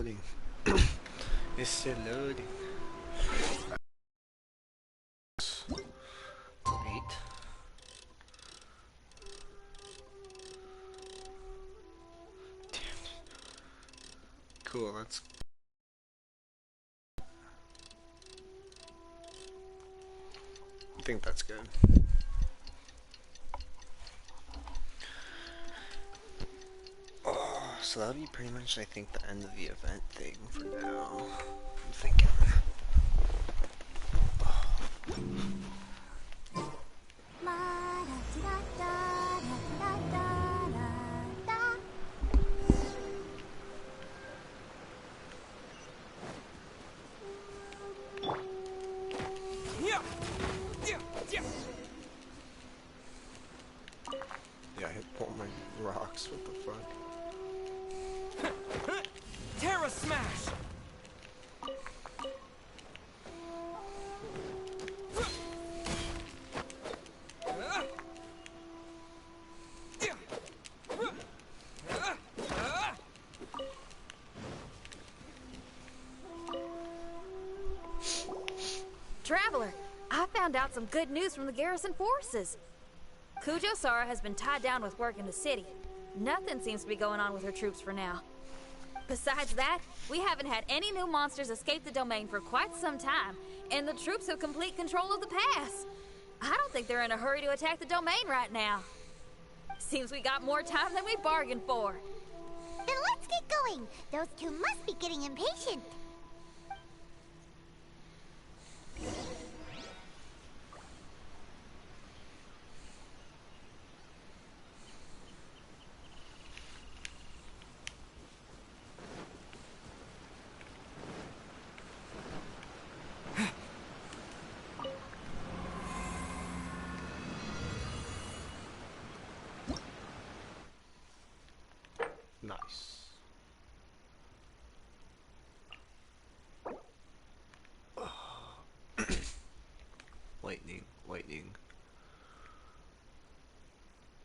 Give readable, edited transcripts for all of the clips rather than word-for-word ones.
loading. It's still loading. Wait. Damn. Cool, let's... I think that's good. Oh, so that'll be pretty much, I think, the end of the event thing for now. I'm thinking. Yeah, I hit all my rocks, what the fuck? Terra Smash! Traveler, I found out some good news from the garrison forces. Kujo-Sara has been tied down with work in the city. Nothing seems to be going on with her troops for now. Besides that, we haven't had any new monsters escape the domain for quite some time, and the troops have complete control of the pass. I don't think they're in a hurry to attack the domain right now. Seems we got more time than we bargained for. Then let's get going. Those two must be getting impatient. Nice. Lightning, lightning.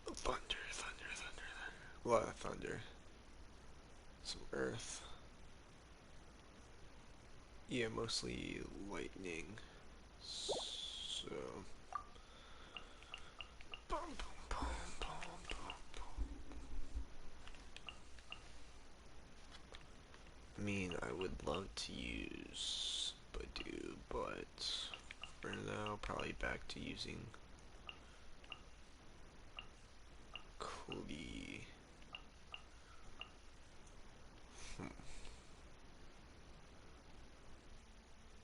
Thunder, thunder, thunder, thunder. A lot of thunder. Some earth. Yeah, mostly lightning. So... Boom, boom, boom, boom, boom, boom. I mean, I would love to use Badu, but for now, probably back to using Klee.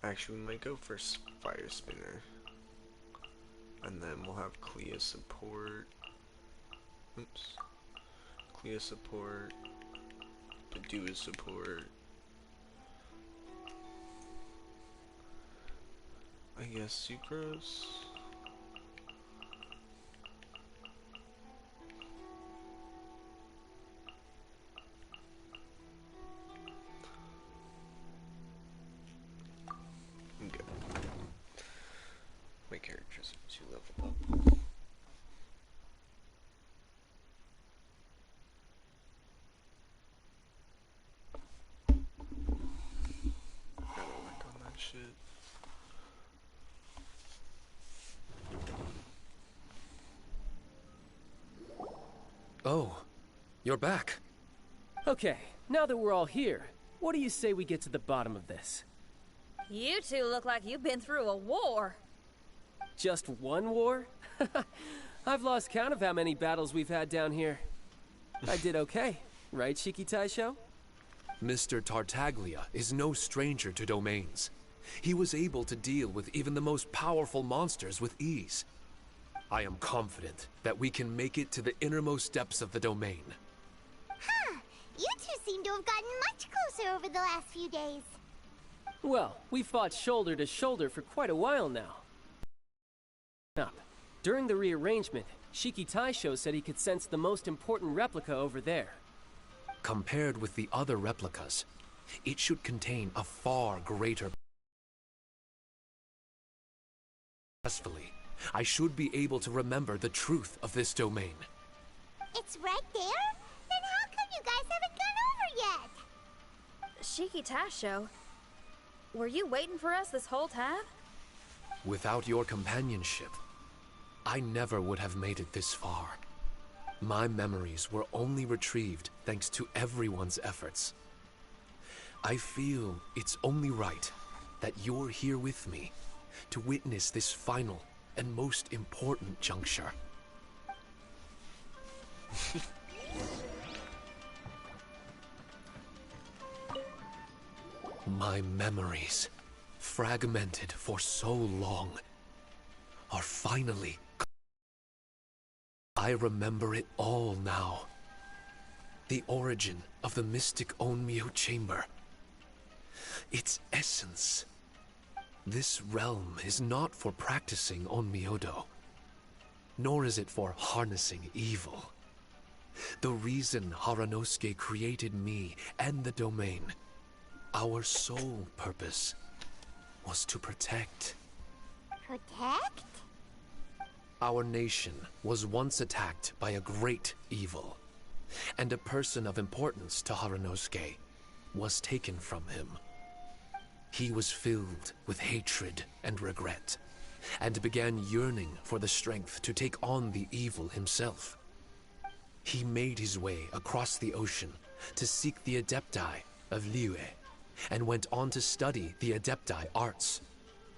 Actually, we might go for Fire Spinner. And then we'll have Klee as support. Oops. Klee as support. Badu as support. I guess Sucrose. I'm good. My characters are too leveled up. Gotta work on that shit. Oh, you're back. Okay, now that we're all here, what do you say we get to the bottom of this? You two look like you've been through a war. Just one war? I've lost count of how many battles we've had down here. I did okay, right, Shiki Taisho? Mr. Tartaglia is no stranger to domains. He was able to deal with even the most powerful monsters with ease. I am confident that we can make it to the innermost depths of the domain. Huh. You two seem to have gotten much closer over the last few days. Well, we fought shoulder to shoulder for quite a while now. During the rearrangement, Shiki Taisho said he could sense the most important replica over there. Compared with the other replicas, it should contain a far greater... Successfully, I should be able to remember the truth of this domain. It's right there? Then how come you guys haven't gone over yet? Shiki Taisho, were you waiting for us this whole time? Without your companionship, I never would have made it this far. My memories were only retrieved thanks to everyone's efforts. I feel it's only right that you're here with me to witness this final and most important juncture. My memories, fragmented for so long, are finally... I remember it all now. The origin of the mystic Onmyo Chamber. Its essence. This realm is not for practicing Onmyodo, nor is it for harnessing evil. The reason Haranosuke created me and the domain, our sole purpose, was to protect. Protect? Our nation was once attacked by a great evil, and a person of importance to Haranosuke was taken from him. He was filled with hatred and regret, and began yearning for the strength to take on the evil himself. He made his way across the ocean to seek the Adepti of Liyue, and went on to study the Adepti arts.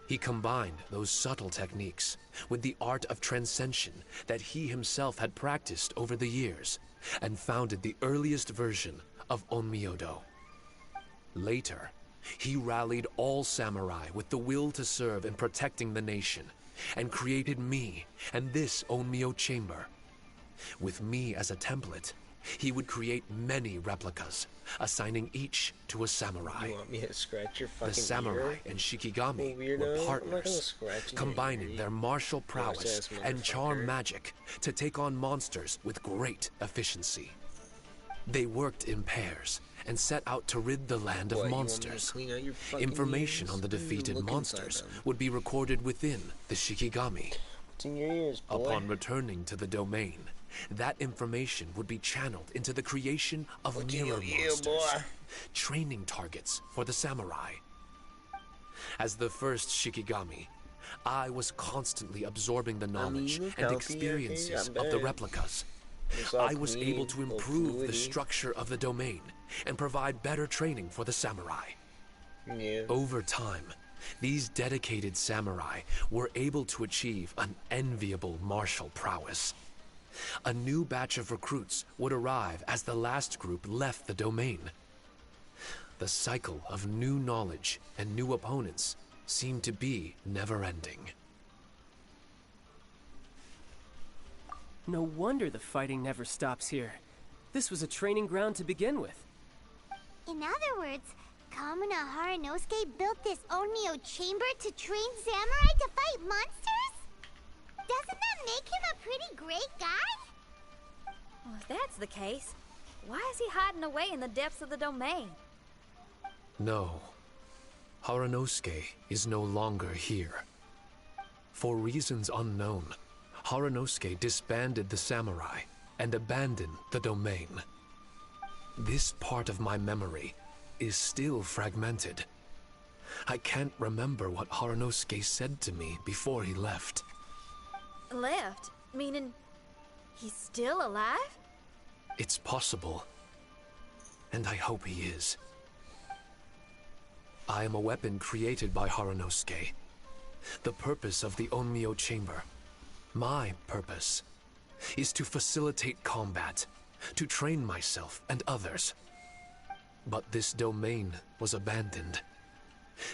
He combined those subtle techniques with the art of transcension that he himself had practiced over the years, and founded the earliest version of Onmyodo. Later, he rallied all samurai with the will to serve in protecting the nation, and created me and this Onmyo Chamber. With me as a template, he would create many replicas, assigning each to a samurai. You want me to scratch your fucking The samurai ear? and Shikigami Weirdo. were I'm not gonna partners, scratch your combining ear. their martial prowess ass and charm motherfucker. magic to take on monsters with great efficiency. They worked in pairs and set out to rid the land of What, you want me to monsters. clean out your fucking Information ears? on the Don't even defeated look inside monsters them. would be recorded within the Shikigami. What's in your ears, boy? Upon returning to the domain, that information would be channeled into the creation of What's in mirror your ear, monsters, boy? training targets for the samurai. As the first Shikigami, I was constantly absorbing the knowledge look and healthy, experiences okay, not of the bad. replicas. It's all I was clean, able to all improve the fluidy. structure of the domain and provide better training for the samurai. Yeah. Over time, these dedicated samurai were able to achieve an enviable martial prowess. A new batch of recruits would arrive as the last group left the domain. The cycle of new knowledge and new opponents seemed to be never-ending. No wonder the fighting never stops here. This was a training ground to begin with. In other words, Kamuna Haranosuke built this Onmyo chamber to train samurai to fight monsters? Doesn't that make him a pretty great guy? Well, if that's the case, why is he hiding away in the depths of the domain? No, Haranosuke is no longer here. For reasons unknown, Haranosuke disbanded the samurai and abandoned the domain. This part of my memory is still fragmented. I can't remember what Haranosuke said to me before he left. Left? Meaning he's still alive? It's possible, and I hope he is. I am a weapon created by Haranosuke. The purpose of the Onmyo Chamber, my purpose, is to facilitate combat, to train myself and others. But this domain was abandoned.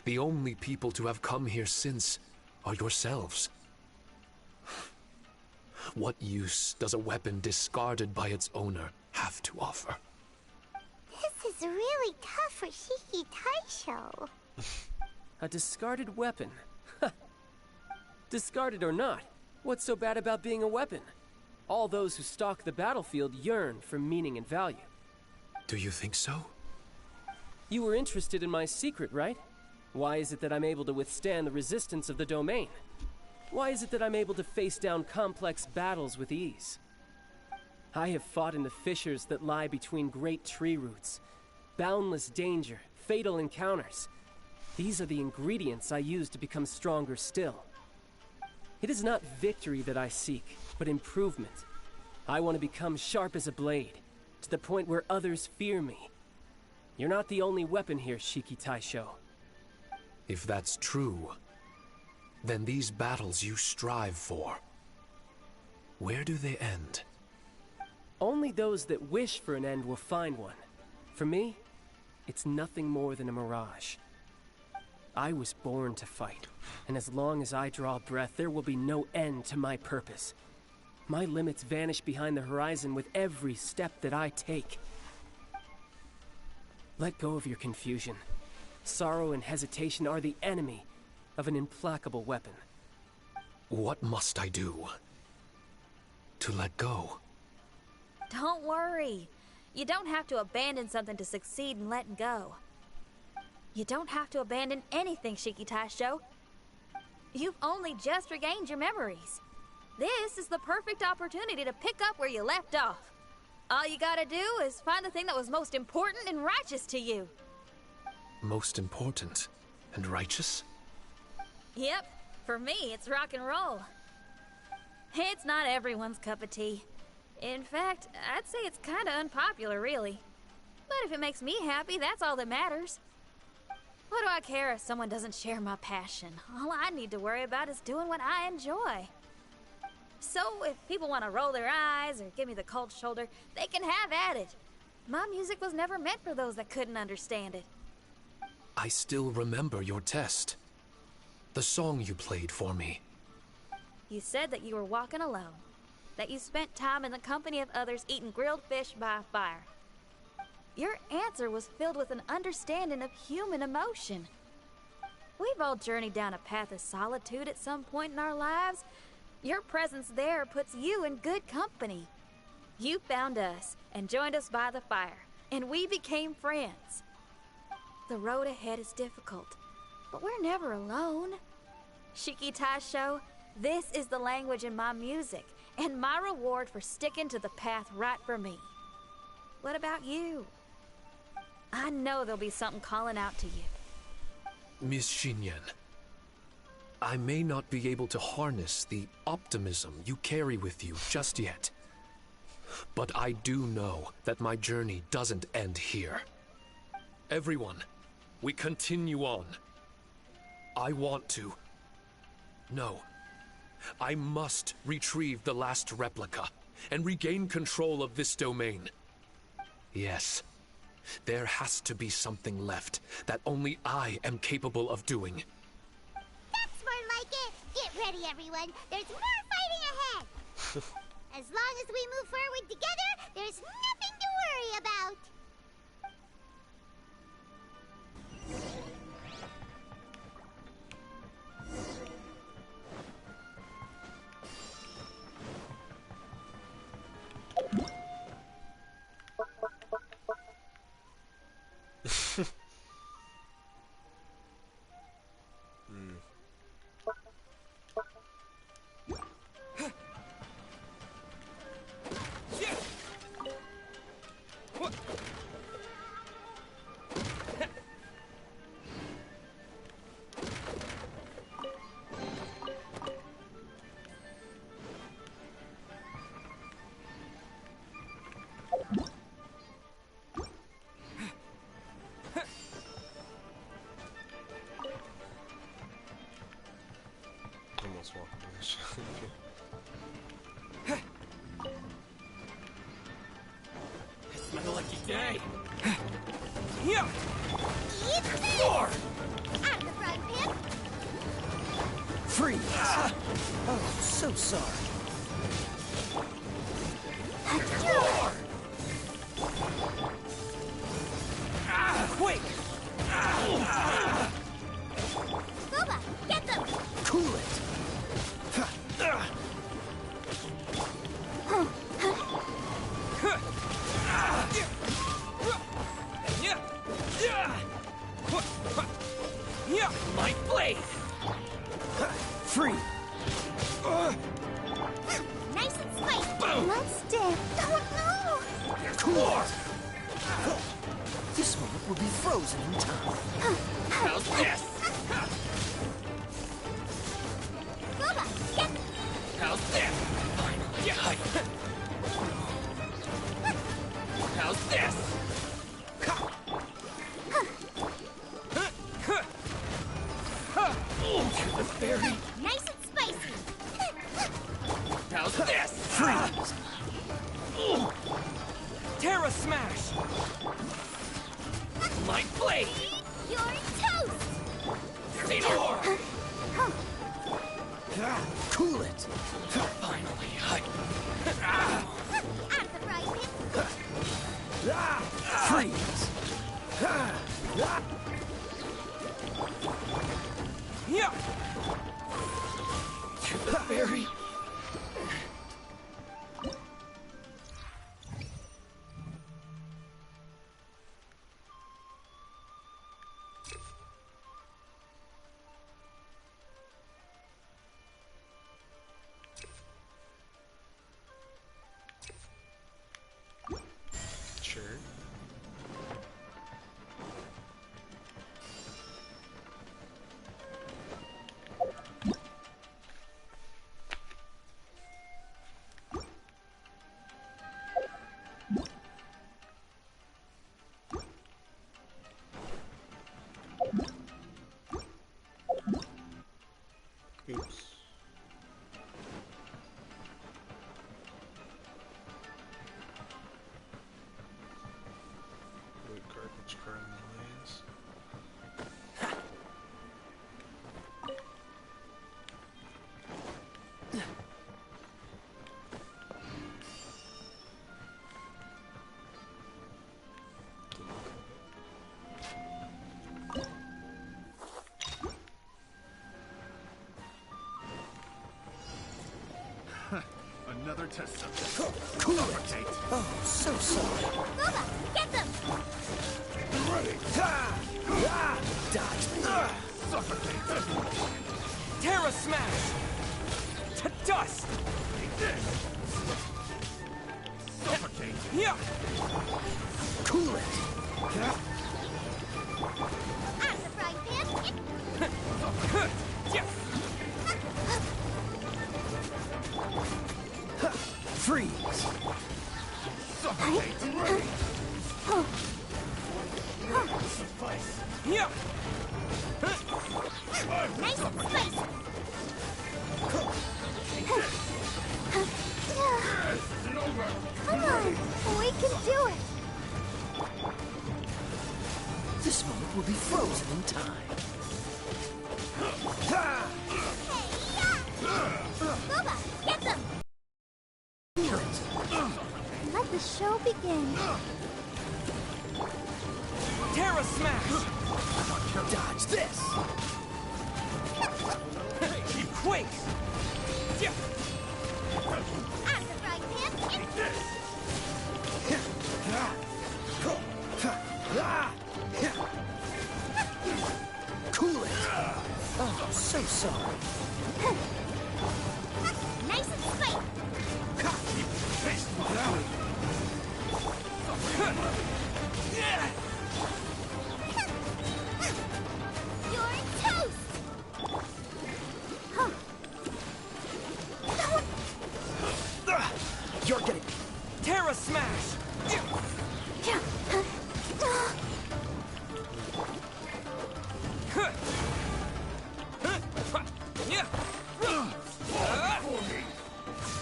The only people to have come here since are yourselves. What use does a weapon discarded by its owner have to offer? This is really tough for Shiki Taisho. A discarded weapon. Discarded or not, what's so bad about being a weapon? All those who stalk the battlefield yearn for meaning and value. Do you think so? You were interested in my secret, right? Why is it that I'm able to withstand the resistance of the domain? Why is it that I'm able to face down complex battles with ease? I have fought in the fissures that lie between great tree roots. Boundless danger, fatal encounters. These are the ingredients I use to become stronger still. It is not victory that I seek, but improvement. I want to become sharp as a blade, to the point where others fear me. You're not the only weapon here, Shiki Taisho. If that's true, then these battles you strive for, where do they end? Only those that wish for an end will find one. For me, it's nothing more than a mirage. I was born to fight, and as long as I draw breath, there will be no end to my purpose. My limits vanish behind the horizon with every step that I take. Let go of your confusion. Sorrow and hesitation are the enemy of an implacable weapon. What must I do to let go? Don't worry. You don't have to abandon something to succeed in letting go. You don't have to abandon anything, Shiki Taisho. You've only just regained your memories. This is the perfect opportunity to pick up where you left off. All you gotta do is find the thing that was most important and righteous to you. Most important and righteous? Yep, for me, it's rock and roll. It's not everyone's cup of tea. In fact, I'd say it's kinda unpopular, really. But if it makes me happy, that's all that matters. What do I care if someone doesn't share my passion? All I need to worry about is doing what I enjoy. So if people want to roll their eyes or give me the cold shoulder, they can have at it. My music was never meant for those that couldn't understand it. I still remember your test. The song you played for me. You said that you were walking alone, that you spent time in the company of others eating grilled fish by a fire. Your answer was filled with an understanding of human emotion. We've all journeyed down a path of solitude at some point in our lives. Your presence there puts you in good company. You found us and joined us by the fire, and we became friends. The road ahead is difficult, but we're never alone. Shiki Taisho, this is the language in my music, and my reward for sticking to the path right for me. What about you? I know there'll be something calling out to you. Miss Xinyan, I may not be able to harness the optimism you carry with you just yet. But I do know that my journey doesn't end here. Everyone, we continue on. I want to. No. I must retrieve the last replica and regain control of this domain. Yes. There has to be something left that only I am capable of doing. That's more like it. Get ready, everyone. There's more fighting ahead. As long as we move forward together, there's nothing to worry about. Almost walked in the shot. It's my lucky day. It's me! Four! Out of the front, Pip! Freeze! Oh, so sorry. Four! Quick! Scuba, get them! Cool it! My blade! Free! Nice and spicy! Boom! Let's dip! Oh no! Cool! This one smoke will be frozen in time. How's this? Booba, get How's this? Finally. Yeah. How's this? To the berry. nice and spicy. How's this? Freeze! Terra Smash! My blade! You're toast. Say no more! Cool it! Finally, Out of the frying pan. Freeze! Yeah! To the berry. Sure. Oops. Wood garbage garden lands. Another test subject. Cool it! Suffocate. Oh, so sorry. Booba, get them. Ready. Dodge me. Suffocate. Terra Smash! To dust! Take this. Suffocate. Yeah! Cool it! Out of the frying pan. Yeah! Freeze! Suffocate. Ready. Suffice. Yeah! nice and spicy. It's over. Come on, we can do it. The smoke will be frozen in time. Booba, get them. Feel it! Let the show begin. Terra Smash! Dodge this! He quakes! Yeah! Out of the frying pan. Take this. Cool it! Oh, so sorry. Nice and spicy. Taste my You're toast. You're getting... Terra Smash! Yeah!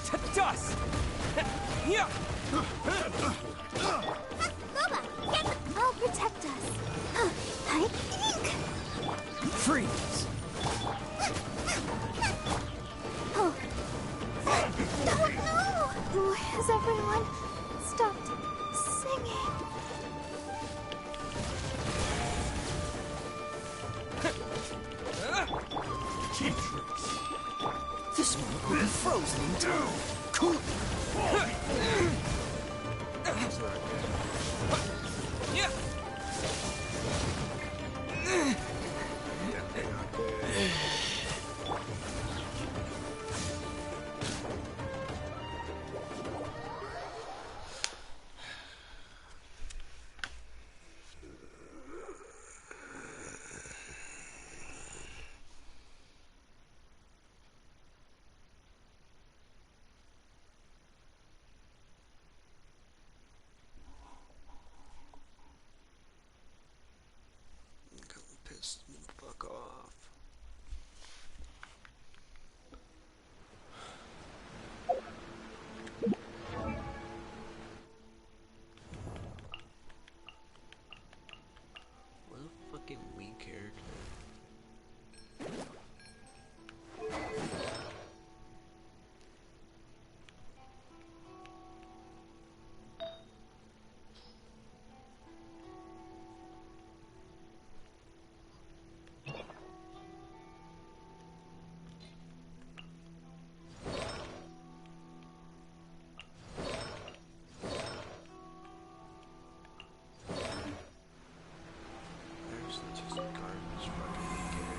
To dust! Yeah! Booba, get them. I'll protect us. Freeze! Oh. No! Has everyone stopped singing? cheap tricks. The smoke will be frozen in time. Cool it! That's not good. Yeah! Definitely not good. Fuck off. What a fucking weak character. Actually, just a garbage fucking weak character.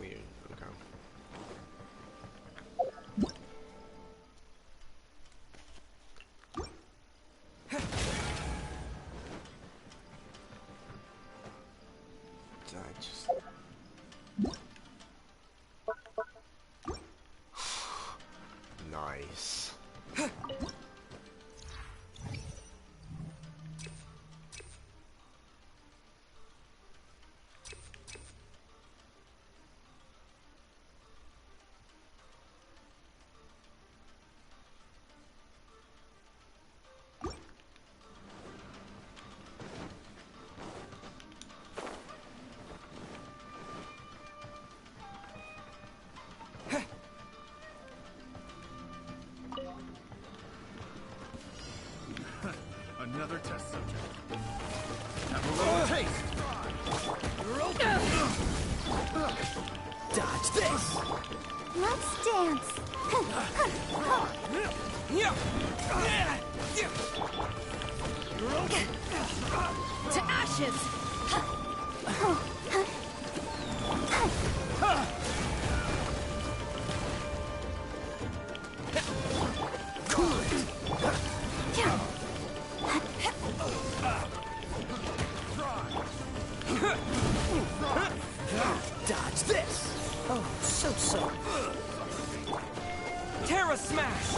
Weird, okay. I just... Nice. Another test subject. Have a little taste. Dodge this! Let's dance. To ashes! Dodge this! Oh, so. Terra Smash!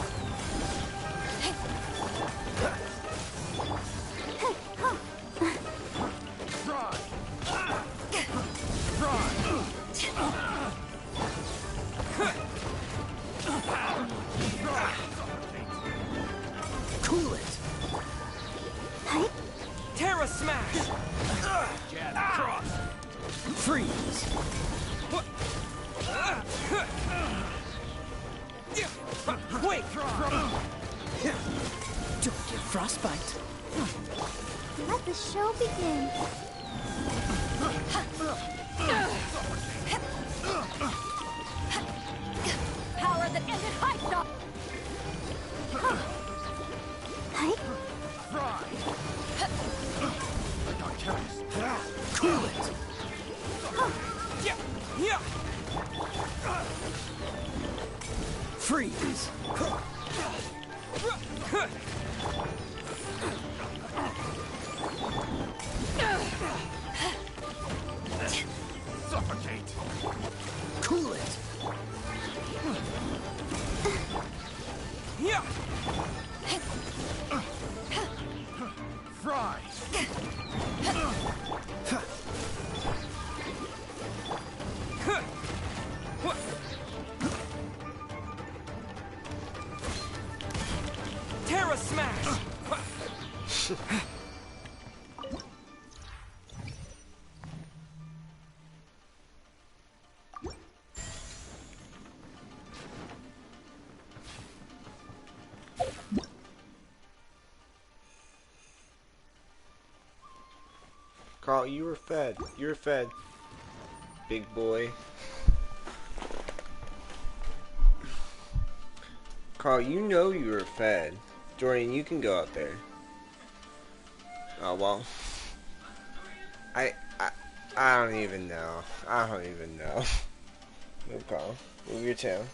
Cool it! Terra Smash! Freeze! Wait! Don't get frostbite. Let the show begin. Power that ended high stop! Cool it! Freeze! Suffocate. Cool it! Fries. Terra Smash! Carl, you were fed. You're fed. Big boy. Carl, you know you were fed. Dorian, you can go out there. Oh, well. I don't even know. I don't even know. Move, Carl. Move your tail.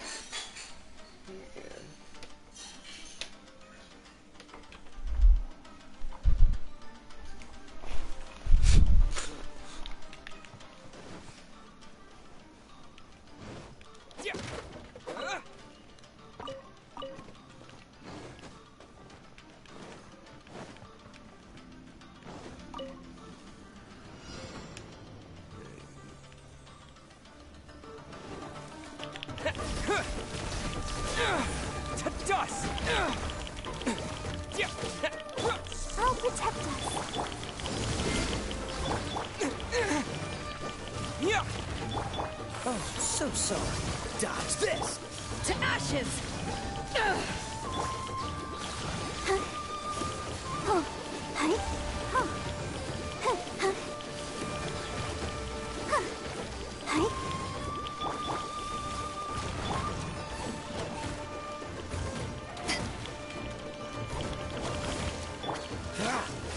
To dust! I'll protect us. Yeah! Oh, so sorry. Dodge this! To ashes! Oh, hi. Oh. Hi.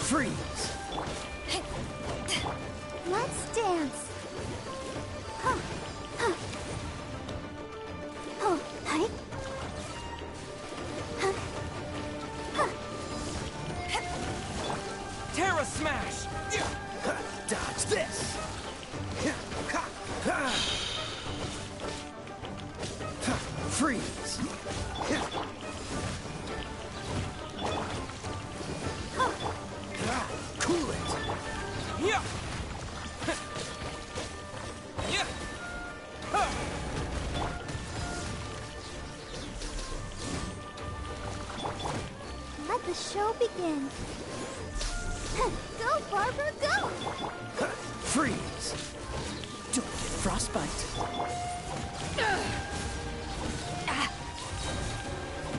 Freeze! Let's dance. Huh. Huh. Oh, hi. Huh. Huh. Terra Smash! Dodge this! Freeze! Cool it! Yeah! Yeah! Let the show begin. Go, Barbara, go! Freeze! Don't get frostbite.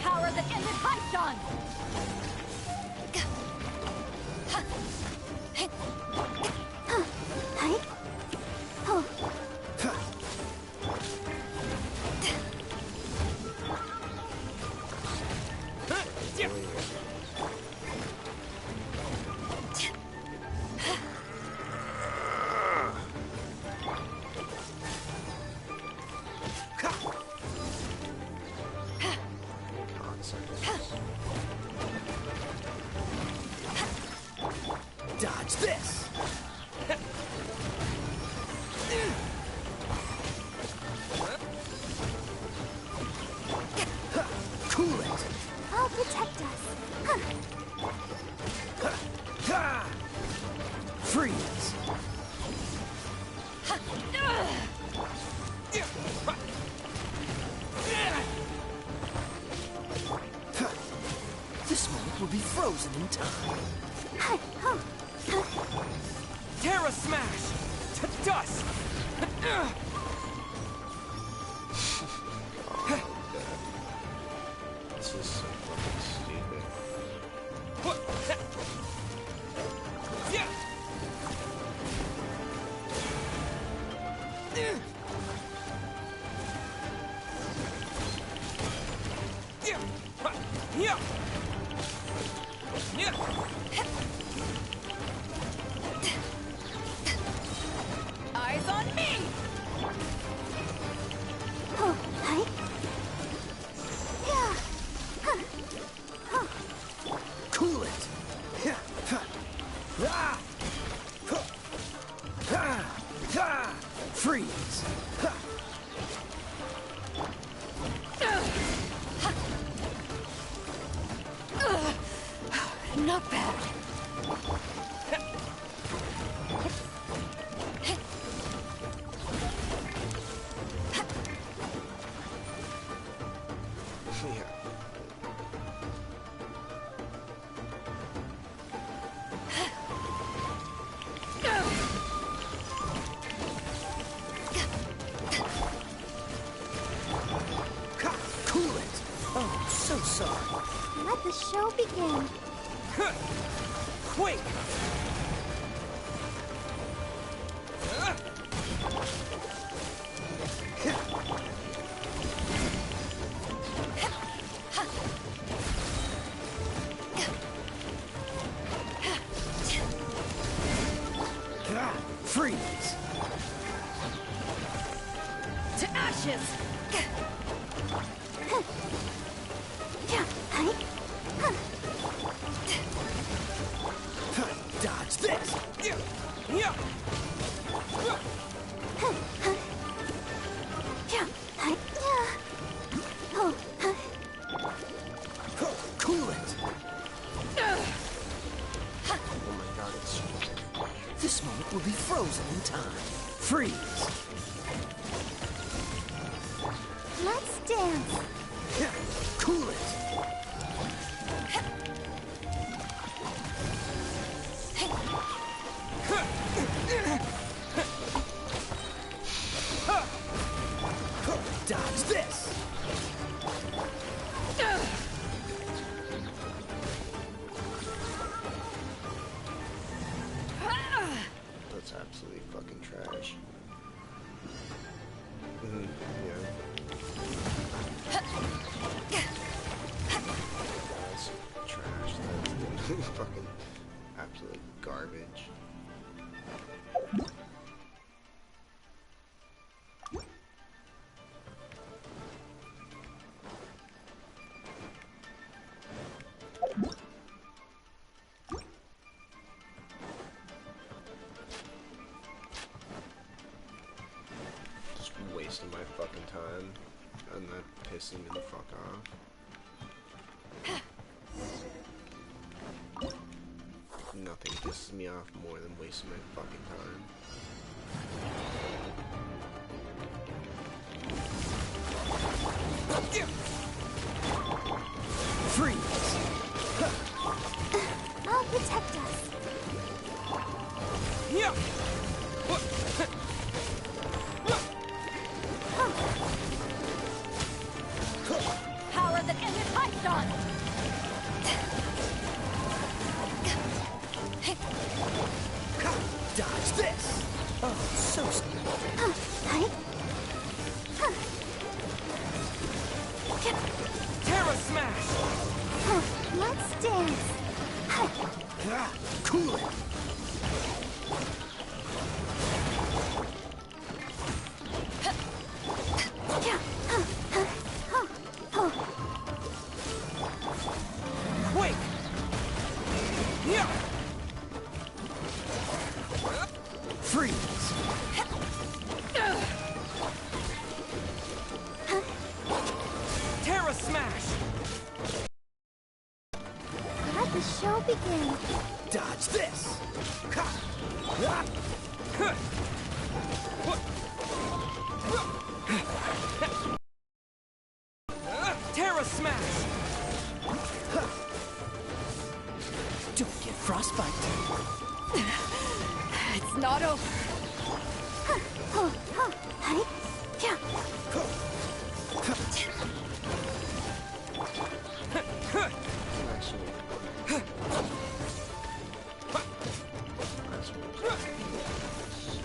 Power that ended Python! Hi. Oh. Dodge this! Cool it! I'll protect us. Huh. Freeze! This moment will be frozen in time. Hi. Oh. Terra Smash! To dust! This is so fucking stupid. Yeah! Yeah! Yeah! Eyes on me! Oh, hi. Yeah. Huh. Oh. Cool it! Freeze! Not bad. Yeah. so sorry. Let the show begin. Quake! Freeze! To ashes! Dodge this! Yeah! Cool it! Oh my god, it's... This moment will be frozen in time. Freeze! Let's dance. Cool it! Dodge this! That's absolutely fucking trash. Yeah. That's trash. That's fucking absolute garbage. Just wasting my fucking time, and that pissing me the fuck off. Nothing pisses me off more than wasting my fucking time. Freeze! I'll protect us. Yeah! Power that ended Python! Dodge this! Oh, so Terra Smash! Let's dance. cool it! Quake! Yeah! Freeze! Terra Smash! Let the show begin. Dodge this! Terra Smash! Don't get frostbite! It's not over.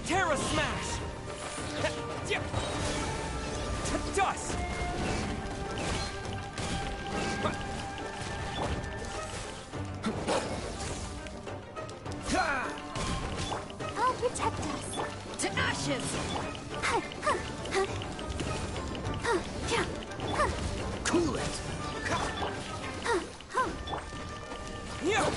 Terra Smash! To dust! I'll protect us. To ashes! Cool it! Yeah!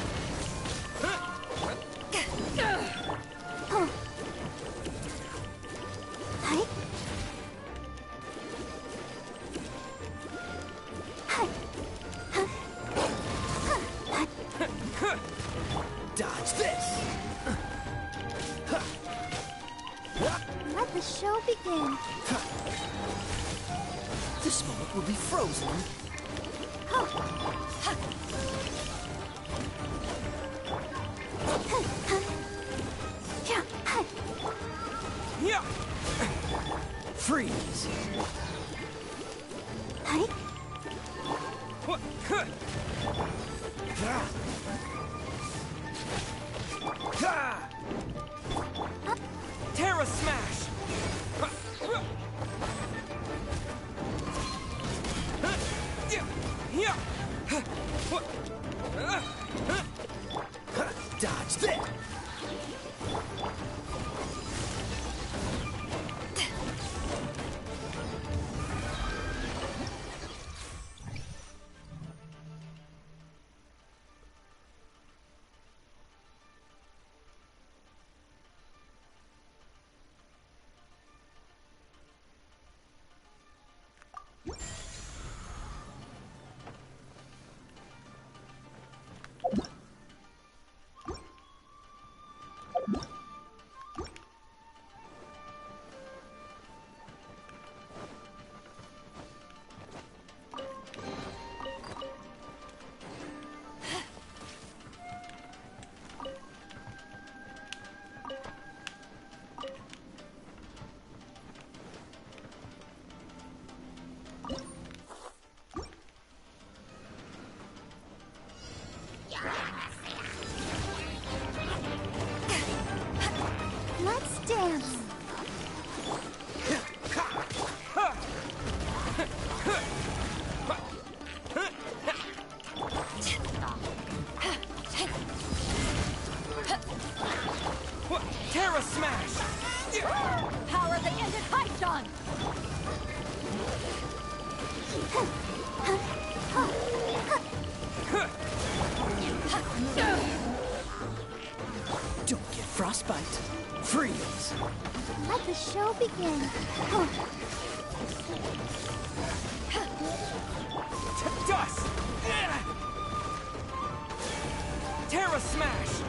Dodge this! Let the show begin. This moment will be frozen. Yeah! Freeze! What? fight. Freeze! Let the show begin. Oh, To dust! Terra Smash!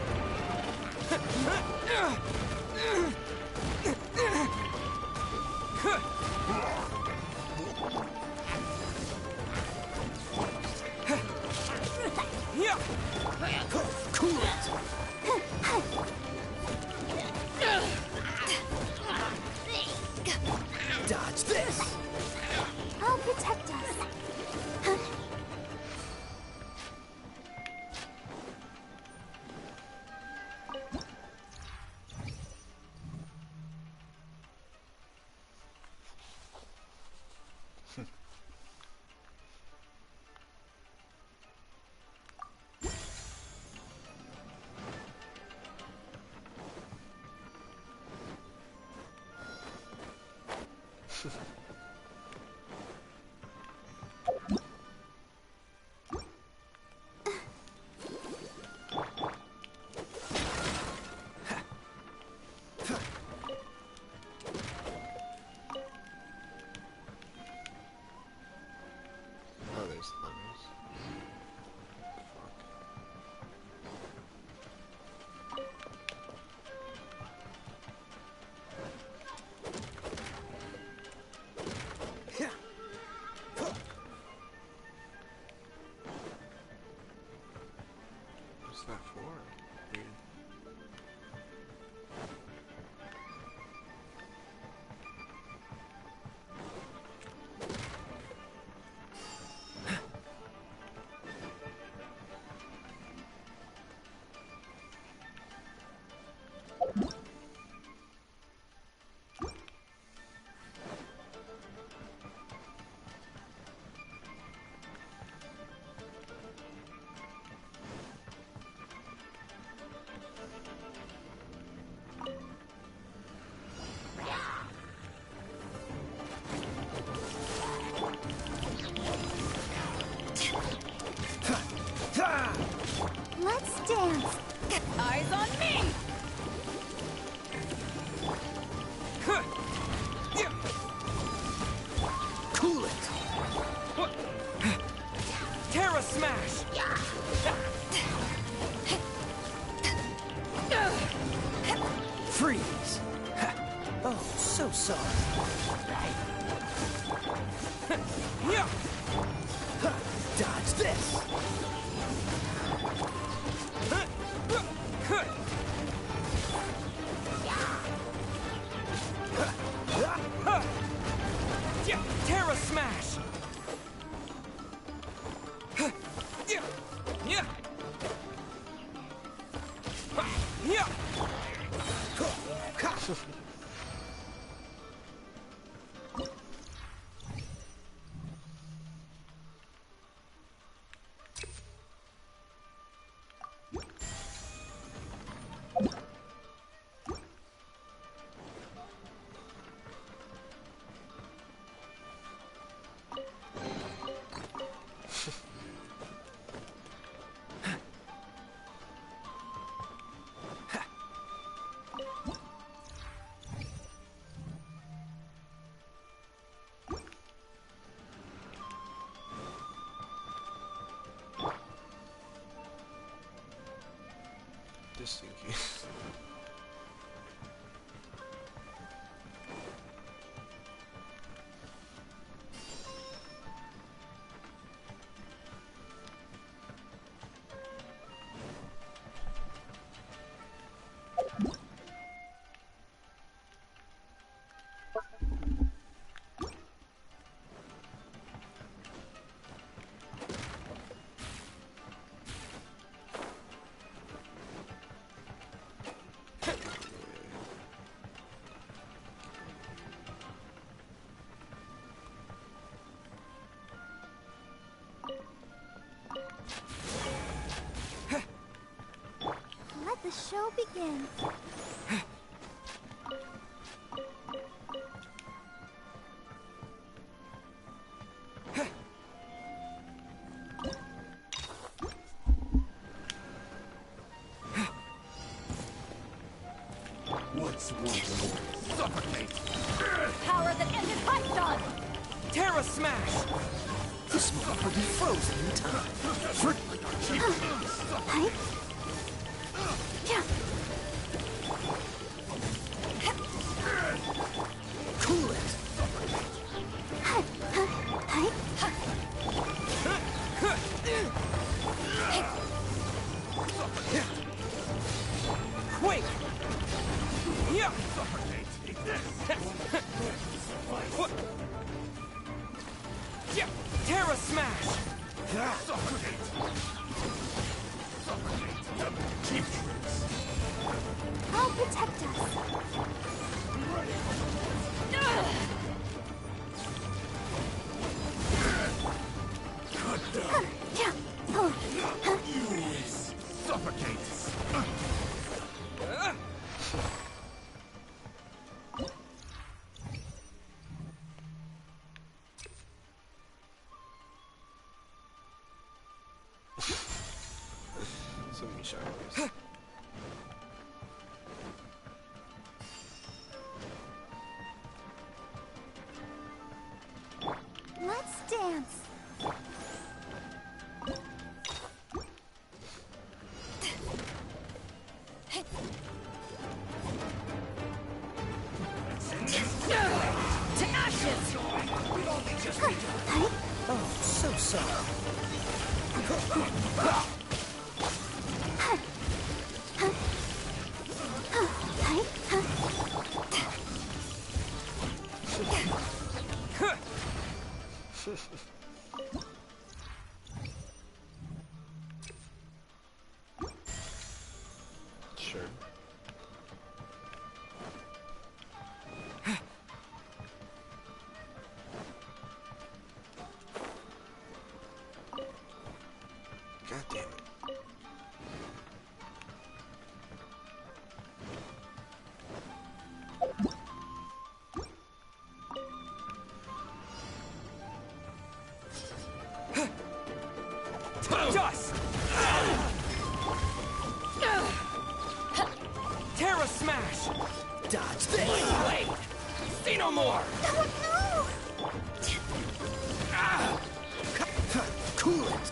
Yeah! Cool it! Dodge this! I'll protect us. Oh, there's levels. What's that for? Weird. Let's dance. Eyes on me! Cool it! Terra Smash! Freeze! Oh, so sorry. Yeah! Dodge this! Yeah, Terra Smash! Yeah! Yeah! Yeah! Just in case. Let the show begin. This moment will be frozen in time. Cool it. Wait! Yeah! Yeah! Terra Smash! I'll protect us. Suffocate! So many shadows. Let's dance. To ashes! Oh, so sorry. Sure. God damn it. Dust! Terra Smash! Dodge this! Wait! See no more! Cool it!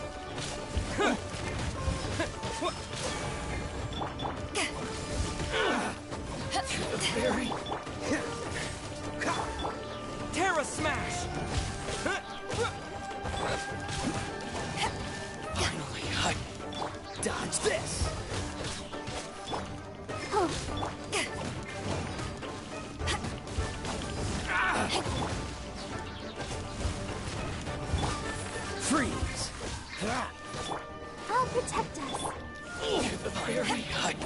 Very... Terra Smash! Finally, dodge this! Freeze! I'll protect us. The fiery hut.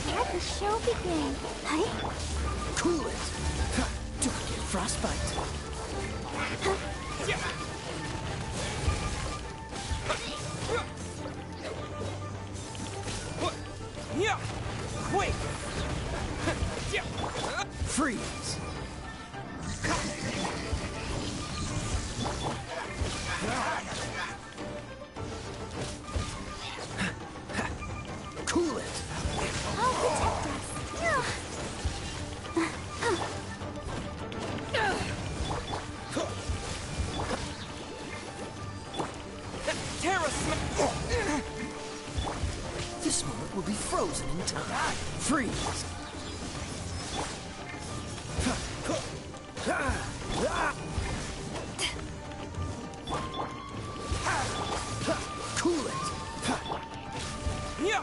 Let the show begin. Cool it! Don't get frostbite. Yeah! Quake! Freeze! Cool it! I'll protect us. Terra Smash! This moment will be frozen in time. Freeze! Cool it! Yeah!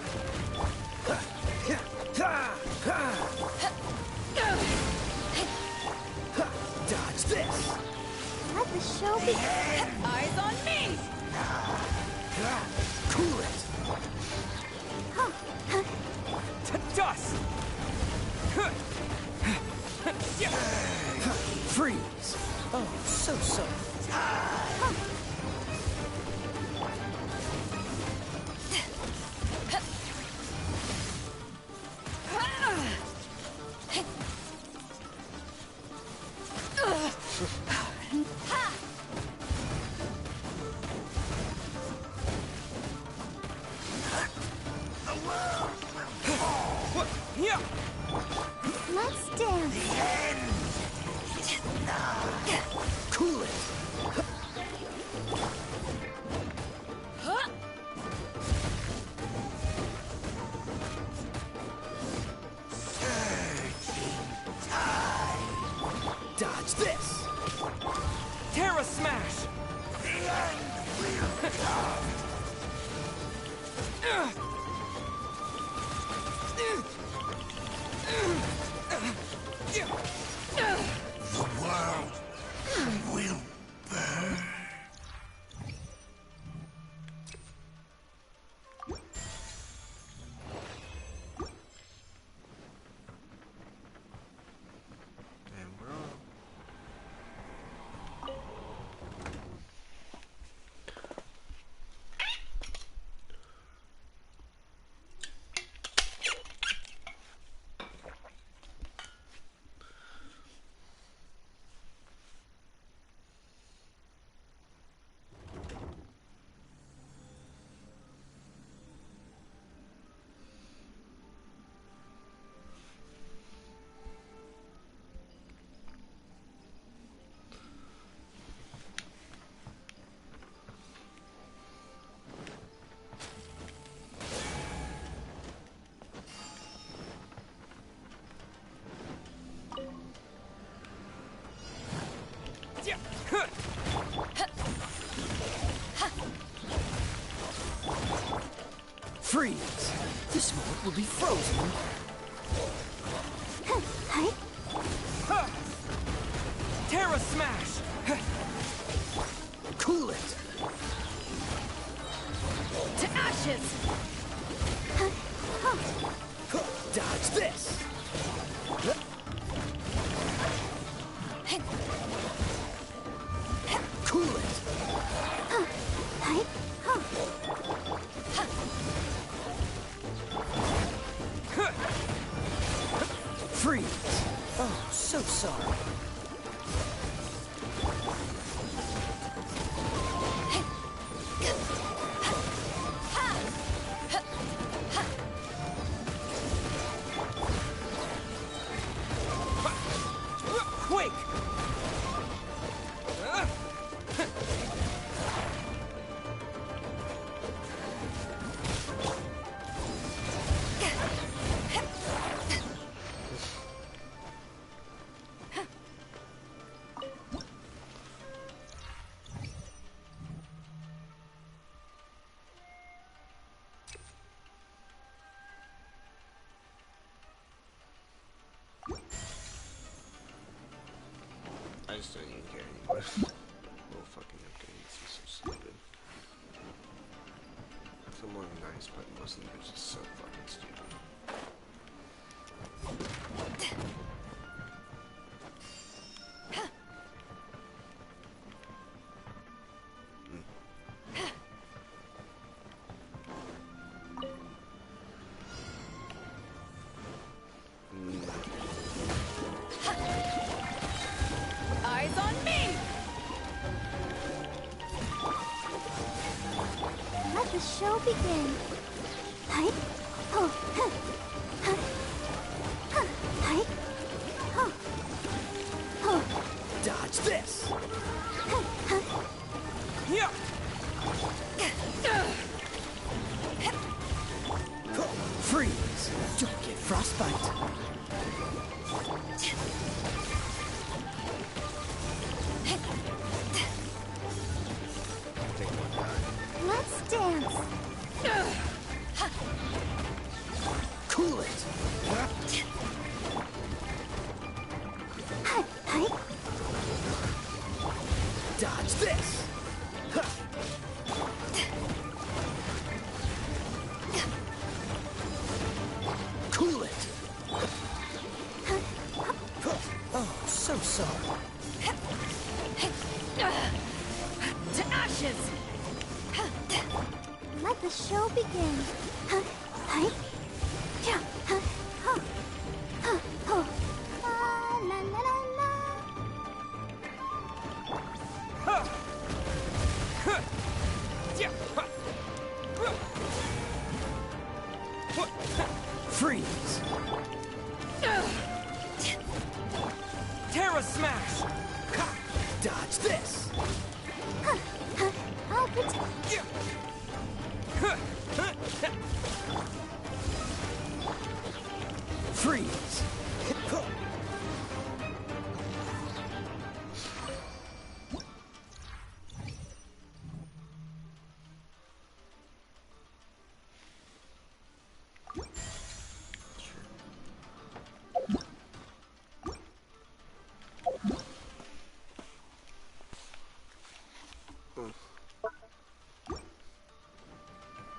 Dodge this! Let the show begin. Eyes on me! Cool it! Dust! Freeze! Oh, so soft. Let's dance. Cool it! Dodge this! Terra Smash! The world will burn. And we're on. Freeze! This moment will be frozen. Terra Smash! Cool it! To ashes! Dodge this! Cool it! Freeze! Oh, so sorry. Quake! I just don't even care anymore. Little fucking updates are so stupid. Some are nice, but most of them are just so fucking stupid. Eyes on me! Let the show begin. Hi. Oh. Huh. Huh. Huh. Hi. Oh. Oh. Dodge this! Huh. Huh. Yeah! Freeze! Don't get frostbite. Let's dance. Cool it! Hi. Hi. Dodge this! Cool it! To ashes! Let the show begin. Hi. Yeah. La la la la. Freeze! Terra Smash! Dodge this! I'll protect. Freeze!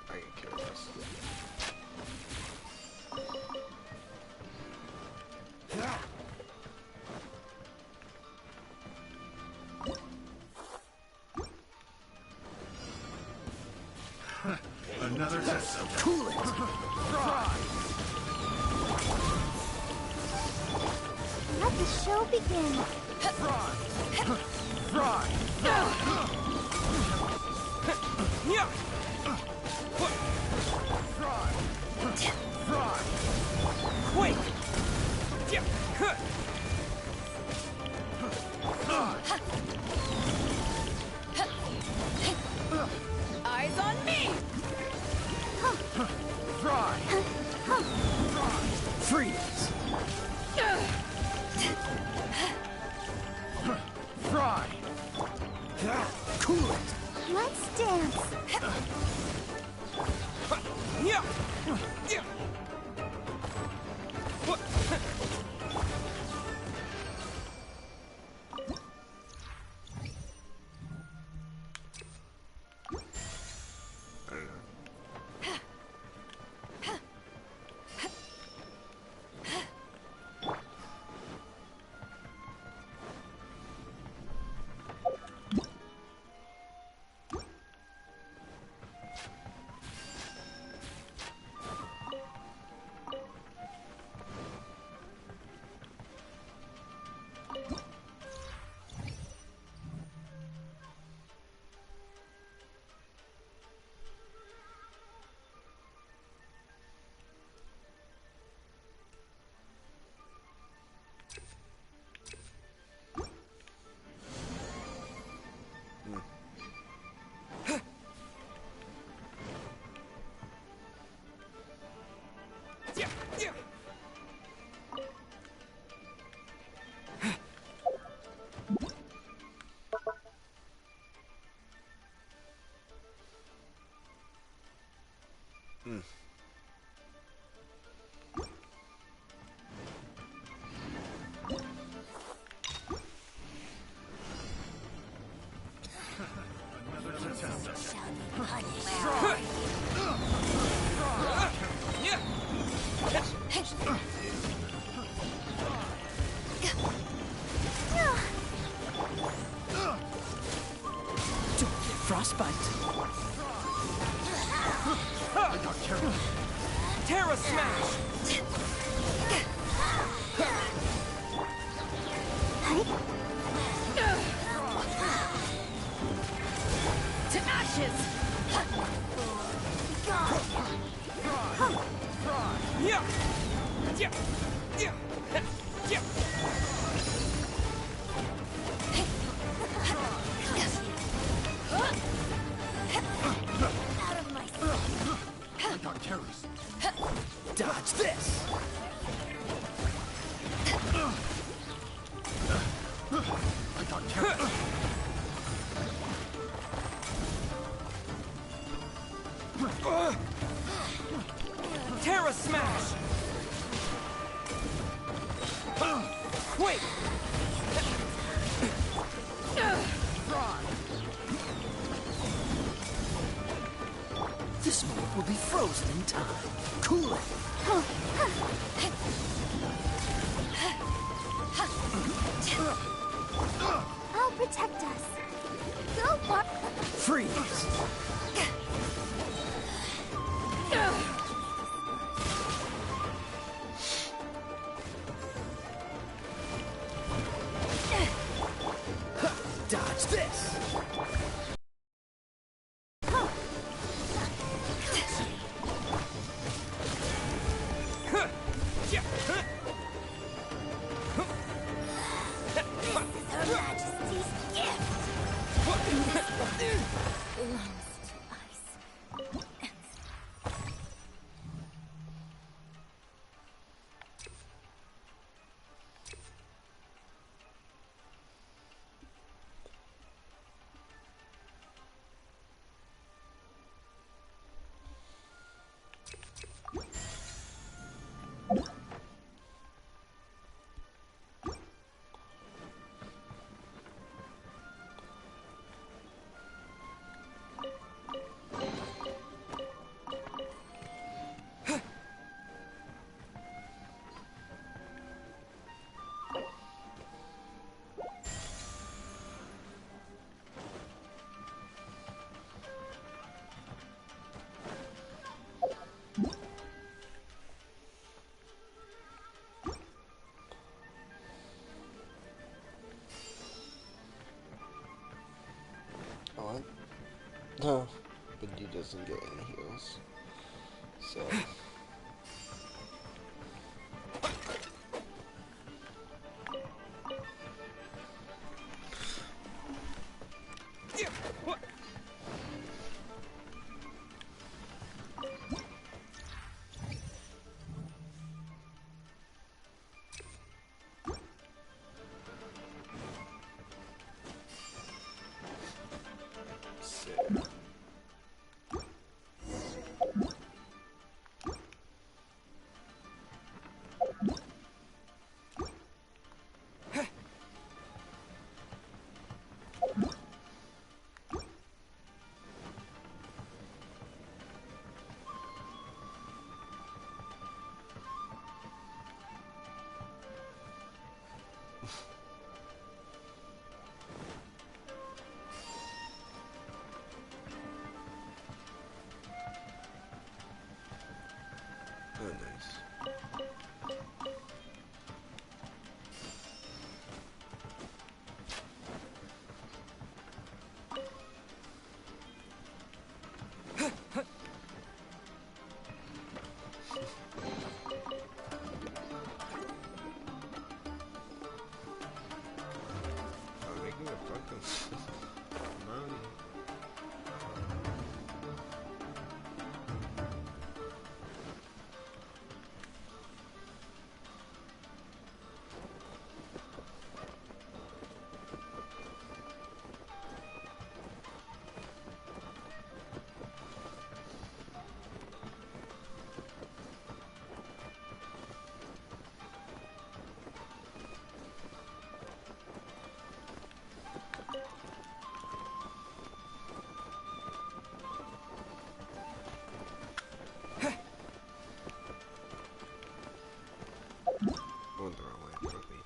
I can kill this. Another test subject. Cool it! Let the show begin. Yeah! Wait! Yeah! Eyes on me! Freeze! Cool it! Let's dance. Yeah! Yeah! What? I don't know. Yeah! Yeah! Another test subject. Yeah! Don't get frostbite! I got carried. Terra Smash! To ashes! Yeah! Yeah! Yeah! Yeah! Out of my I got carried. Dodge this! I got carried. Terra Smash! Wait! This move will be frozen in time. Cool it! protect us. So far. Freeze! Dodge this! Her Majesty's gift. Belongs to ice. What? No, but he doesn't get any heals. So. Oh, nice. I'm making a fucking money. Going the wrong way, probably.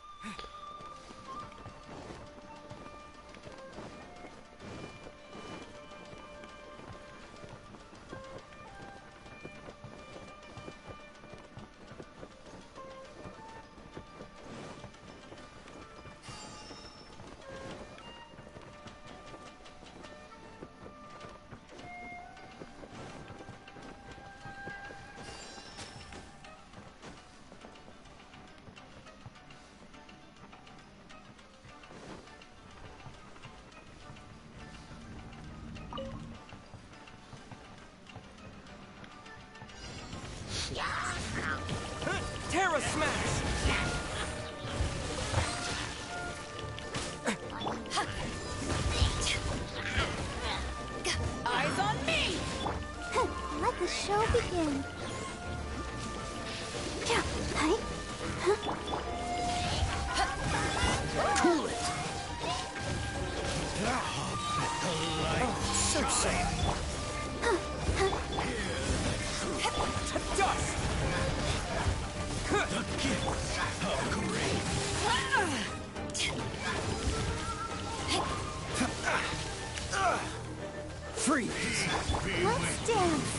Terra Smash! Eyes on me! Let the show begin. Yeah, hi. Cool it! So sad. Dust! The gifts of grace. Freeze! Let's dance.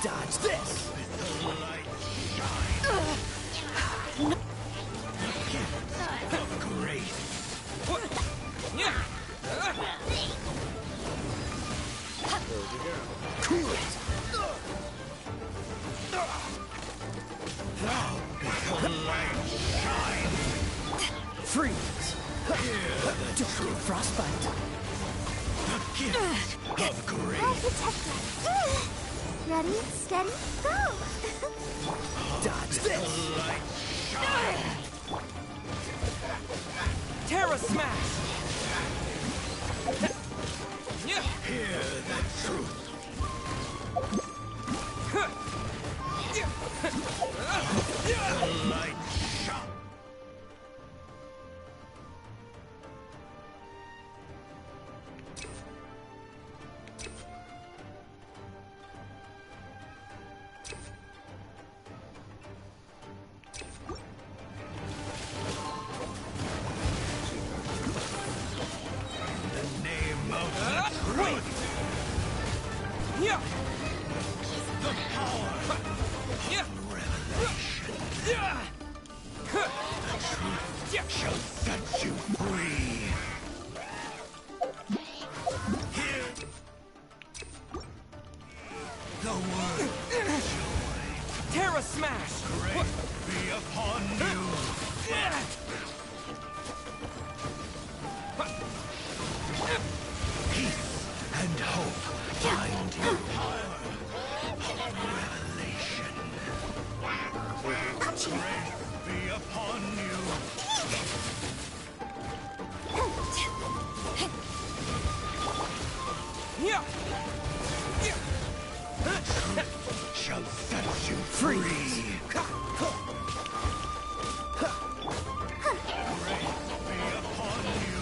Dodge this! Cool it! Freeze! Don't get frostbite. I'll protect us. Ready, steady, go! Dodge this! Terra Smash! Hear the truth. Light shot. The name of the truth. Yeah! The power of revelation. The truth shall set you free. Hear the word joy. Terra Smash! Grace be upon you. Peace and hope find you. Power of revelation. Grace be upon you. Yeah! Shall set you free. Grace be upon you.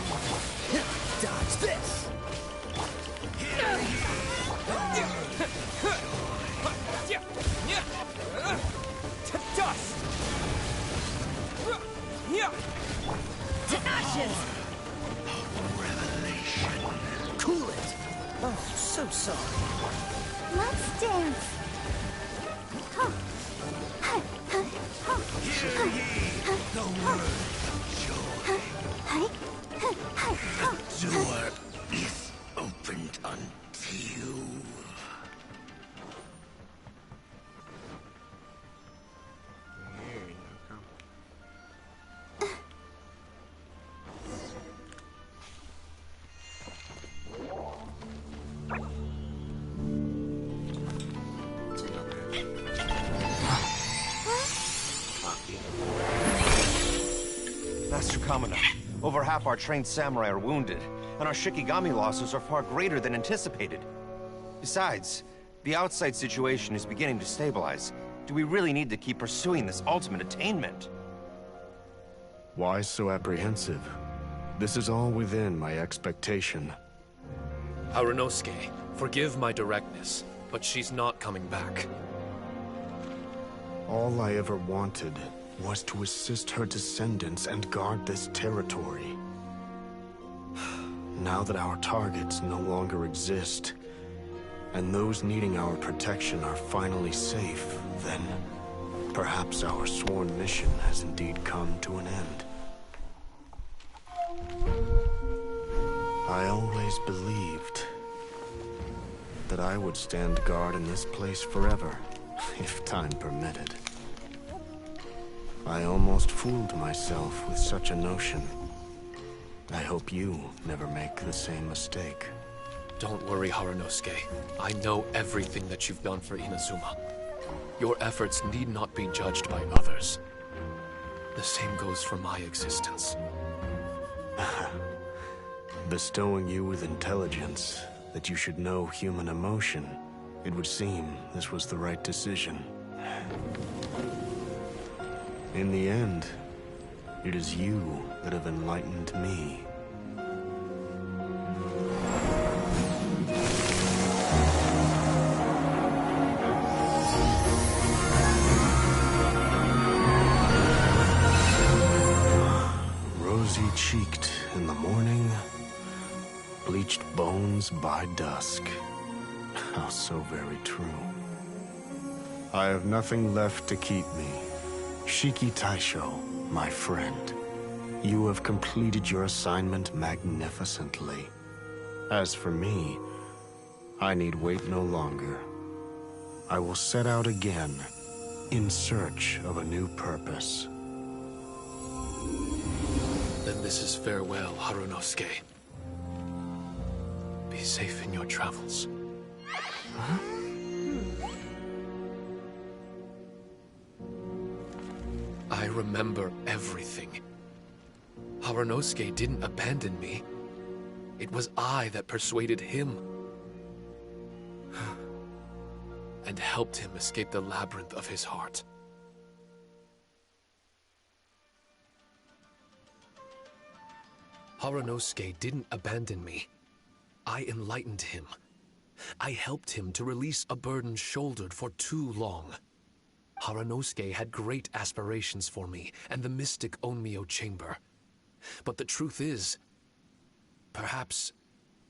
Dodge this! To dust! To ashes! Revelation. Cool it! Oh, so sorry. Let's dance. Hear ye the word of joy. The door is opened unto you. There you go. What's up, man? Master Kamina, over half our trained samurai are wounded, and our Shikigami losses are far greater than anticipated. Besides, the outside situation is beginning to stabilize. Do we really need to keep pursuing this ultimate attainment? Why so apprehensive? This is all within my expectation. Harunosuke, forgive my directness, but she's not coming back. All I ever wanted was to assist her descendants and guard this territory. Now that our targets no longer exist, and those needing our protection are finally safe, then perhaps our sworn mission has indeed come to an end. I always believed that I would stand guard in this place forever, if time permitted. I almost fooled myself with such a notion. I hope you never make the same mistake. Don't worry, Harunosuke. I know everything that you've done for Inazuma. Your efforts need not be judged by others. The same goes for my existence. Bestowing you with intelligence, that you should know human emotion, it would seem this was the right decision. In the end, it is you that have enlightened me. cheeked in the morning, bleached bones by dusk. How so very true. I have nothing left to keep me. Shiki Taisho, my friend, you have completed your assignment magnificently. As for me, I need wait no longer. I will set out again, in search of a new purpose. Then this is farewell, Harunosuke. Be safe in your travels. Huh? I remember everything. Harunosuke didn't abandon me. It was I that persuaded him. And helped him escape the labyrinth of his heart. Harunosuke didn't abandon me. I enlightened him. I helped him to release a burden shouldered for too long. Harunosuke had great aspirations for me and the mystic Onmyo chamber. But the truth is, perhaps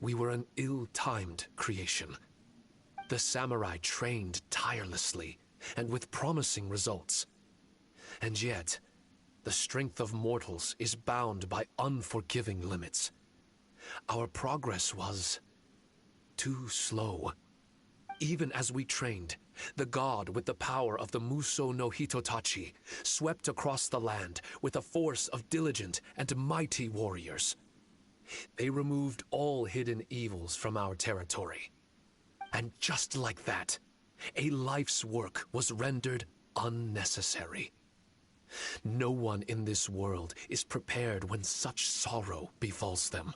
we were an ill-timed creation. The samurai trained tirelessly and with promising results. And yet, the strength of mortals is bound by unforgiving limits. Our progress was too slow. Even as we trained, the god with the power of the Muso no Hitotachi swept across the land with a force of diligent and mighty warriors. They removed all hidden evils from our territory. And just like that, a life's work was rendered unnecessary. No one in this world is prepared when such sorrow befalls them.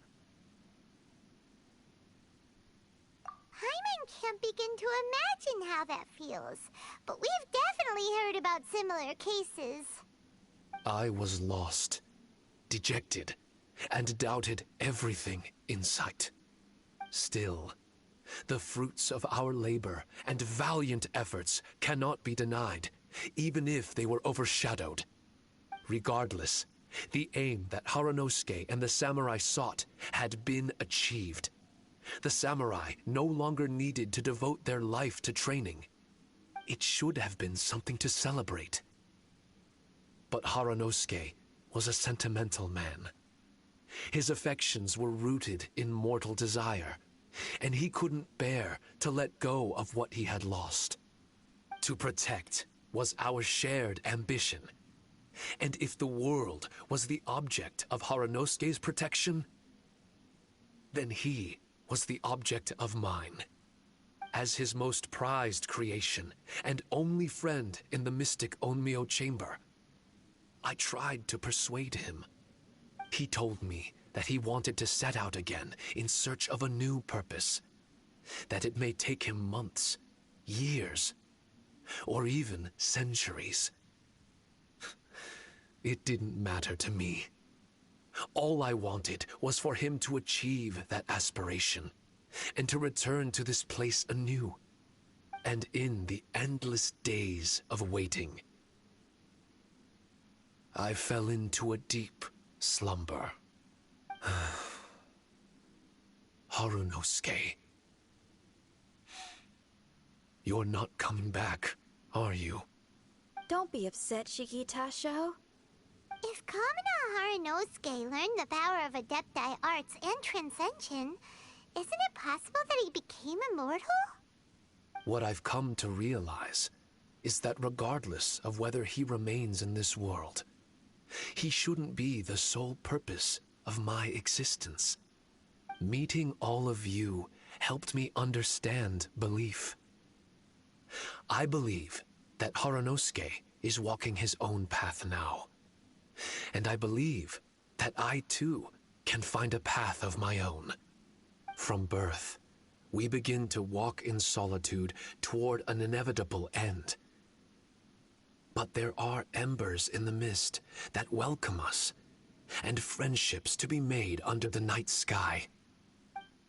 Hyman can't begin to imagine how that feels, but we've definitely heard about similar cases. I was lost, dejected, and doubted everything in sight. Still, the fruits of our labor and valiant efforts cannot be denied, even if they were overshadowed. Regardless, the aim that Harunosuke and the samurai sought had been achieved. The samurai no longer needed to devote their life to training. It should have been something to celebrate. But Harunosuke was a sentimental man. His affections were rooted in mortal desire, and he couldn't bear to let go of what he had lost. To protect was our shared ambition. And if the world was the object of Harunosuke's protection, then he was the object of mine. As his most prized creation and only friend in the mystic Onmyo chamber, I tried to persuade him. He told me that he wanted to set out again in search of a new purpose, that it may take him months, years, or even centuries. It didn't matter to me. All I wanted was for him to achieve that aspiration, and to return to this place anew. And in the endless days of waiting, I fell into a deep slumber. Harunosuke, you're not coming back, are you? Don't be upset, Shiki Taisho. If Kamina Harunosuke learned the power of Adepti arts and Transcension, isn't it possible that he became immortal? What I've come to realize is that regardless of whether he remains in this world, he shouldn't be the sole purpose of my existence. Meeting all of you helped me understand belief. I believe that Harunosuke is walking his own path now. And I believe that I too can find a path of my own. From birth, we begin to walk in solitude toward an inevitable end. But there are embers in the mist that welcome us, and friendships to be made under the night sky.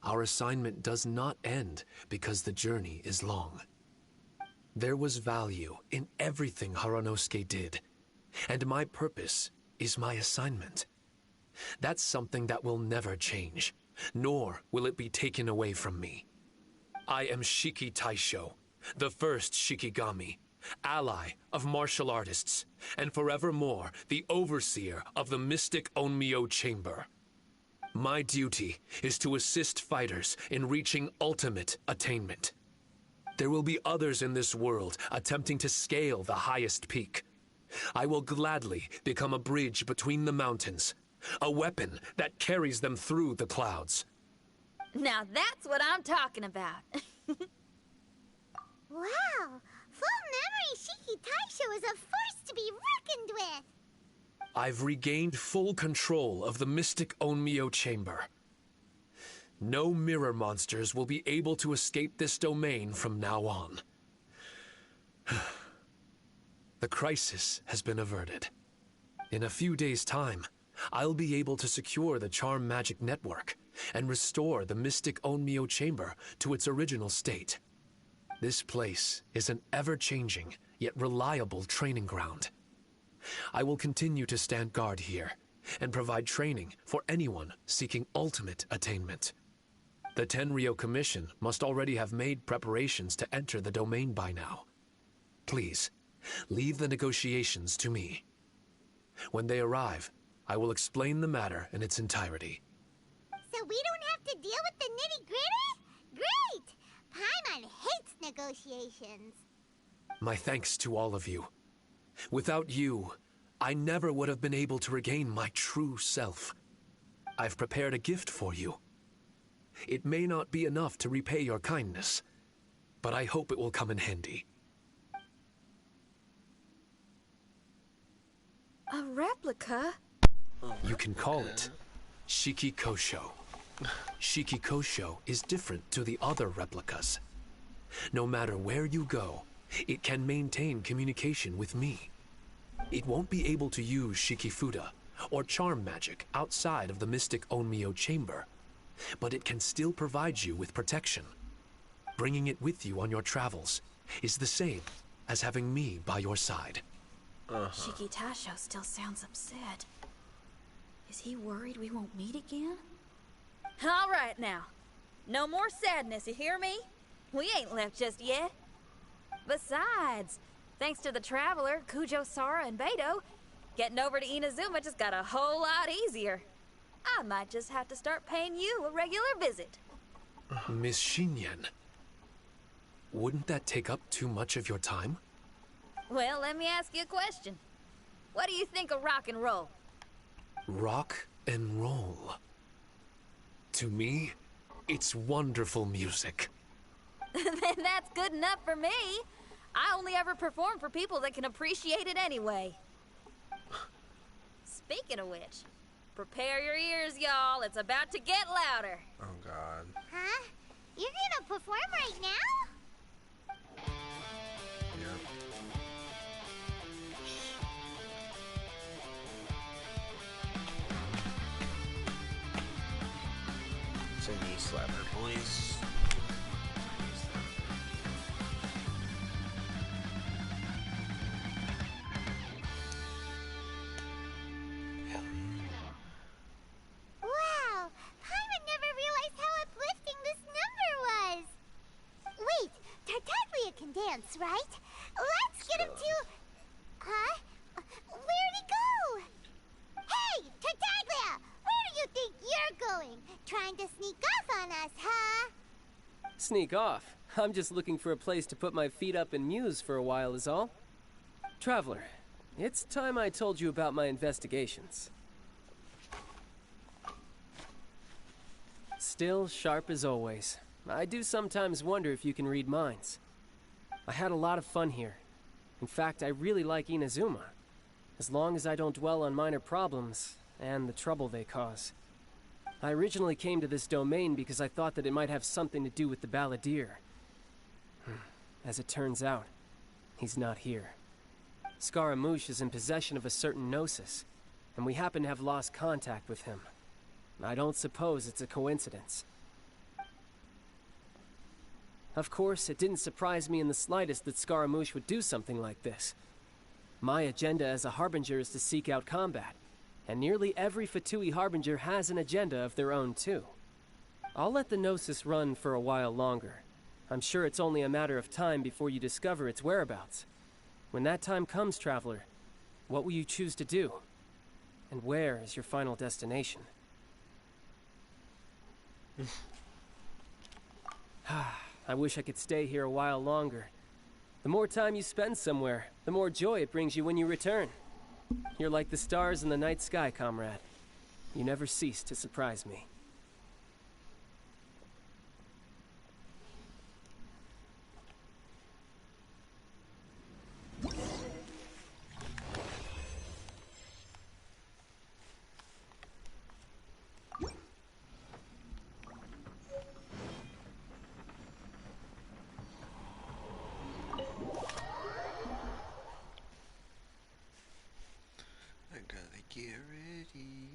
Our assignment does not end because the journey is long. There was value in everything Harunosuke did, and my purpose is my assignment. That's something that will never change, nor will it be taken away from me. I am Shiki Taisho, the first Shikigami, ally of martial artists, and forevermore the overseer of the mystic Onmyo Chamber. My duty is to assist fighters in reaching ultimate attainment. There will be others in this world attempting to scale the highest peak. I will gladly become a bridge between the mountains, a weapon that carries them through the clouds. Now that's what I'm talking about. Wow! Full memory Shiki Taisho is a force to be reckoned with! I've regained full control of the mystic Onmyo Chamber. No mirror monsters will be able to escape this domain from now on. The crisis has been averted. In a few days' time, I'll be able to secure the charm magic network and restore the mystic Onmyo Chamber to its original state. This place is an ever-changing, yet reliable training ground. I will continue to stand guard here and provide training for anyone seeking ultimate attainment. The Tenryo Commission must already have made preparations to enter the domain by now. Please, leave the negotiations to me. When they arrive, I will explain the matter in its entirety. So we don't have to deal with the nitty-gritty? Great! Paimon hates negotiations. My thanks to all of you. Without you, I never would have been able to regain my true self. I've prepared a gift for you. It may not be enough to repay your kindness, but I hope it will come in handy. A replica? You can call it Shiki Kosho. Shiki Kosho is different to the other replicas. No matter where you go, it can maintain communication with me. It won't be able to use Shikifuda or charm magic outside of the mystic Onmyo Chamber, but it can still provide you with protection. Bringing it with you on your travels is the same as having me by your side. Shiki Taisho still sounds upset. Is he worried we won't meet again? All right now. No more sadness, you hear me? We ain't left just yet. Besides, thanks to the Traveler, Kujo, Sara, and Beto, getting over to Inazuma just got a whole lot easier. I might just have to start paying you a regular visit. Miss Shinyan, wouldn't that take up too much of your time? Well, let me ask you a question. What do you think of rock and roll? Rock and roll. To me, it's wonderful music. Then that's good enough for me. I only ever perform for people that can appreciate it anyway. Speaking of which, prepare your ears, y'all. It's about to get louder. Oh, God. Huh? You're gonna perform right now? Yep. It's a knee slapper, boys. Wow! Paimon never realized how uplifting this number was! Wait, Tartaglia can dance, right? Let's get him to... Huh? Where'd he go? Hey, Tartaglia! Where do you think you're going? Trying to sneak off on us, huh? Sneak off? I'm just looking for a place to put my feet up and muse for a while is all. Traveler, it's time I told you about my investigations. Still sharp as always. I do sometimes wonder if you can read minds. I had a lot of fun here. In fact, I really like Inazuma. As long as I don't dwell on minor problems and the trouble they cause. I originally came to this domain because I thought that it might have something to do with the Balladeer. As it turns out, he's not here. Scaramouche is in possession of a certain gnosis, and we happen to have lost contact with him. I don't suppose it's a coincidence. Of course, it didn't surprise me in the slightest that Scaramouche would do something like this. My agenda as a Harbinger is to seek out combat, And nearly every Fatui Harbinger has an agenda of their own, too. I'll let the Gnosis run for a while longer. I'm sure it's only a matter of time before you discover its whereabouts. When that time comes, Traveler, what will you choose to do? And where is your final destination? I wish I could stay here a while longer. The more time you spend somewhere, the more joy it brings you when you return. You're like the stars in the night sky, comrade. You never cease to surprise me. I gotta get ready.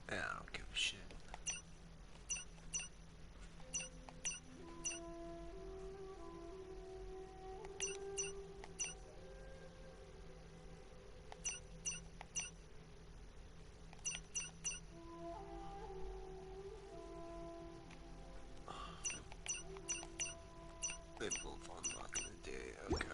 I don't give a shit. They both unlock in a day, okay.